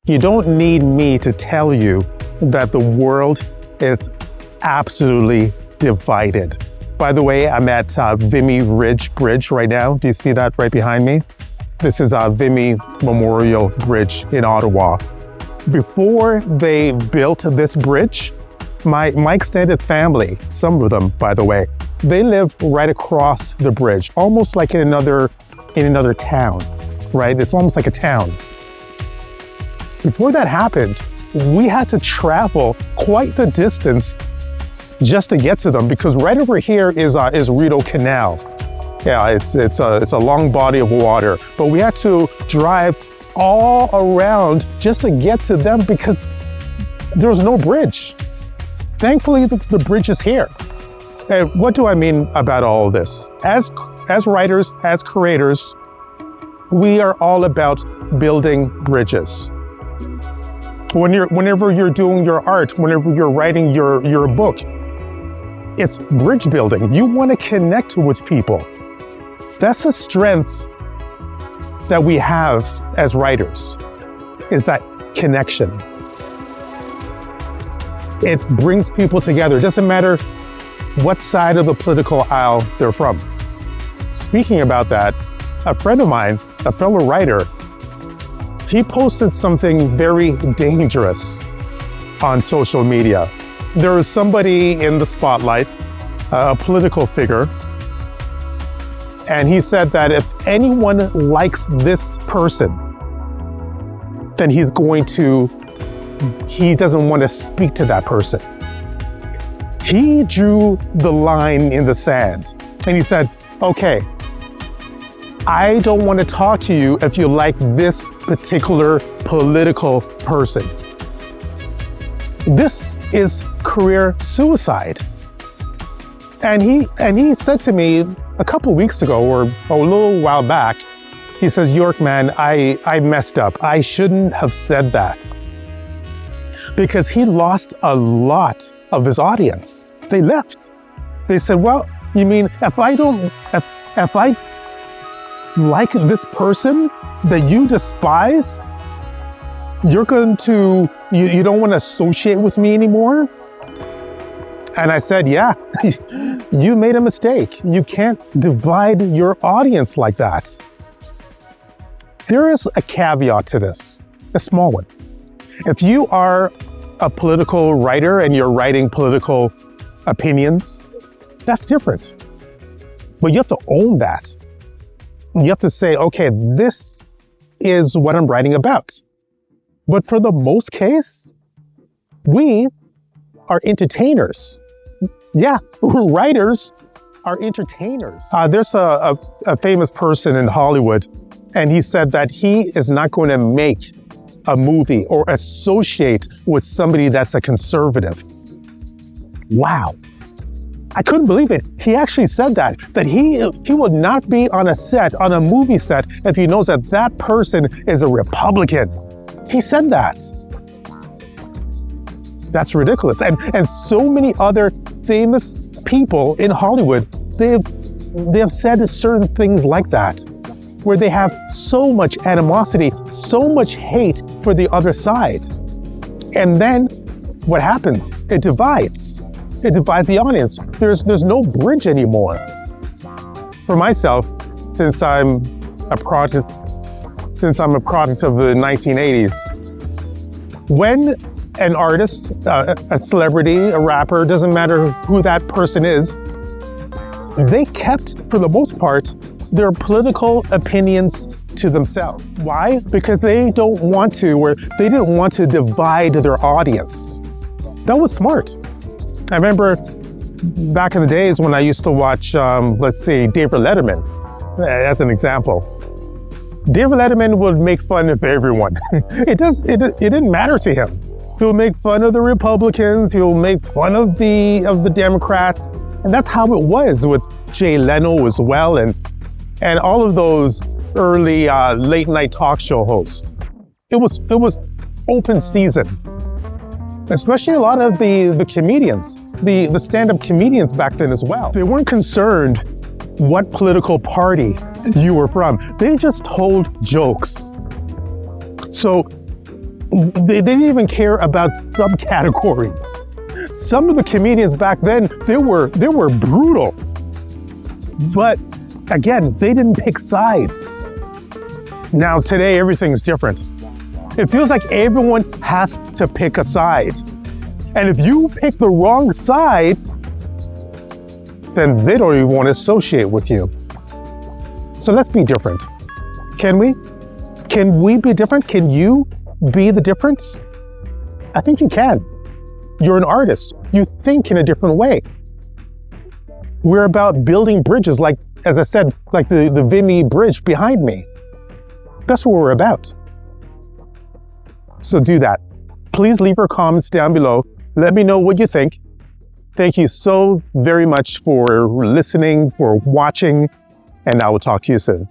You don't need me to tell you that the world is absolutely divided. By the way, I'm at Vimy Bridge right now. Do you see that right behind me? This is Vimy Memorial Bridge in Ottawa. Before they built this bridge, my extended family, some of them, by the way, they live right across the bridge, almost like in another town, right? It's almost like a town. Before that happened, we had to travel quite the distance just to get to them, because right over here is Rideau Canal. Yeah, it's a long body of water, but we had to drive all around just to get to them because there was no bridge. Thankfully, the bridge is here. And what do I mean about all of this? As writers, as creators, we are all about building bridges. Whenever you're doing your art, whenever you're writing your book, it's bridge building. You want to connect with people. That's the strength that we have as writers, is that connection. It brings people together. It doesn't matter what side of the political aisle they're from. Speaking about that, a friend of mine, a fellow writer, he posted something very dangerous on social media. There was somebody in the spotlight, a political figure, and he said that if anyone likes this person, then he doesn't want to speak to that person. He drew the line in the sand and he said, okay, I don't want to talk to you if you like this particular political person. This is career suicide. And he said to me a couple weeks ago, or a little while back, he says, York, man, I messed up. I shouldn't have said that. Because he lost a lot of his audience. They left. They said, well, you mean if I like this person that you despise, you don't want to associate with me anymore? And I said, yeah, you made a mistake. You can't divide your audience like that. There is a caveat to this, a small one. If you are a political writer and you're writing political opinions, that's different. But you have to own that. You have to say, okay, this is what I'm writing about. But for the most case, we are entertainers. Yeah, writers are entertainers. There's a famous person in Hollywood, and he said that he is not going to make a movie or associate with somebody that's a conservative. Wow. I couldn't believe it. He actually said that he will not be on a movie set, if he knows that that person is a Republican. He said that. That's ridiculous. And so many other famous people in Hollywood, they have said certain things like that, where they have so much animosity, so much hate for the other side. And then what happens? It divides. It divides the audience. There's no bridge anymore. For myself, since I'm a product of the 1980s, when an artist, a celebrity, a rapper, doesn't matter who that person is, they kept, for the most part, their political opinions to themselves. Why? Because they didn't want to divide their audience. That was smart. I remember back in the days when I used to watch, let's say, David Letterman, as an example. David Letterman would make fun of everyone. It didn't matter to him. He'll make fun of the Republicans. He'll make fun of the Democrats, and that's how it was with Leno as well, and all of those early late night talk show hosts. It was open season. Especially a lot of the comedians, the stand-up comedians back then as well. They weren't concerned what political party you were from. They just told jokes. So They didn't even care about subcategories. Some of the comedians back then, they were brutal. But again, they didn't pick sides. Now today, everything's different. It feels like everyone has to pick a side. And if you pick the wrong side, then they don't even want to associate with you. So let's be different. Can we? Can we be different? Can you be the difference? I think you can. You're an artist. You think in a different way. We're about building bridges, like, as I said, like the Vimy Bridge behind me. That's what we're about. So do that. Please leave your comments down below. Let me know what you think. Thank you so very much for listening, for watching, and I will talk to you soon.